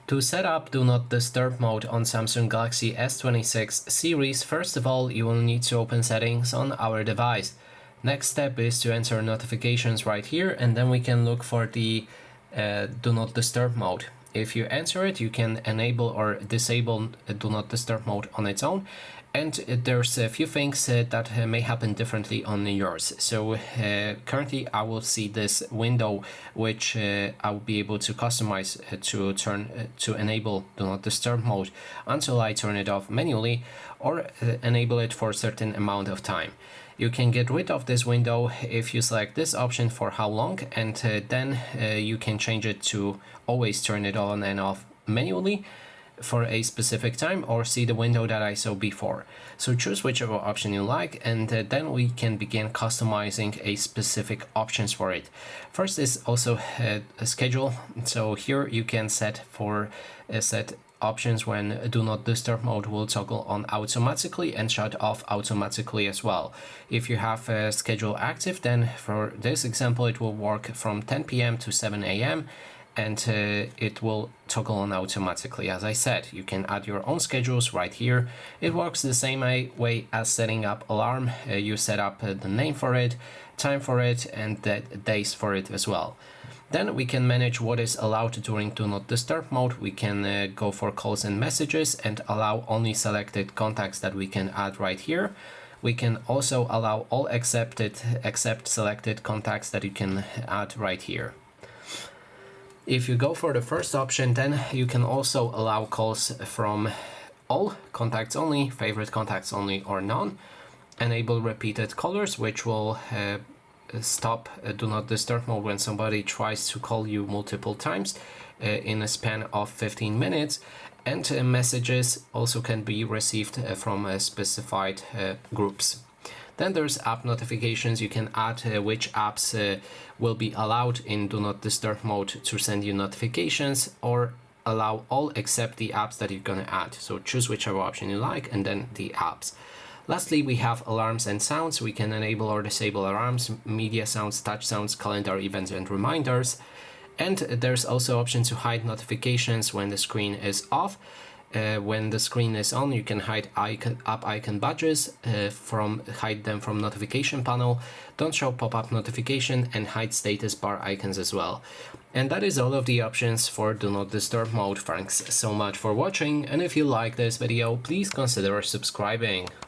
To set up Do Not Disturb mode on Samsung Galaxy S26 series, first of all, you will need to open settings on our device. Next step is to enter notifications right here, and then we can look for the Do Not Disturb mode. If you enter it, you can enable or disable Do Not Disturb mode on its own. And there's a few things that may happen differently on yours. So currently I will see this window which I will be able to customize to enable Do Not Disturb mode until I turn it off manually or enable it for a certain amount of time. You can get rid of this window if you select this option for how long, and then you can change it to always turn it on and off manually for a specific time, or see the window that I saw before. So choose whichever option you like, and then we can begin customizing a specific options for it. First is also a schedule. So here you can set options when Do Not Disturb mode will toggle on automatically and shut off automatically as well. If you have a schedule active, then for this example it will work from 10 p.m. to 7 a.m. and it will toggle on automatically. As I said, you can add your own schedules right here. It works the same way as setting up alarm. You set up the name for it, time for it, and the days for it as well. Then we can manage what is allowed during Do Not Disturb mode. We can go for calls and messages and allow only selected contacts that we can add right here. We can also allow all except selected contacts that you can add right here. If you go for the first option, then you can also allow calls from all contacts only, favorite contacts only, or none. Enable repeated callers, which will stop Do Not Disturb mode when somebody tries to call you multiple times in a span of 15 minutes. And messages also can be received from specified groups. Then there's app notifications. You can add which apps will be allowed in Do Not Disturb mode to send you notifications, or allow all except the apps that you're going to add. So choose whichever option you like, and then the apps. Lastly, we have alarms and sounds. We can enable or disable alarms, media sounds, touch sounds, calendar events, and reminders. And there's also option to hide notifications when the screen is off. When the screen is on, you can hide app icon badges, hide them from notification panel, don't show pop-up notification, and hide status bar icons as well. And that is all of the options for Do Not Disturb mode. Thanks so much for watching, and if you like this video, please consider subscribing.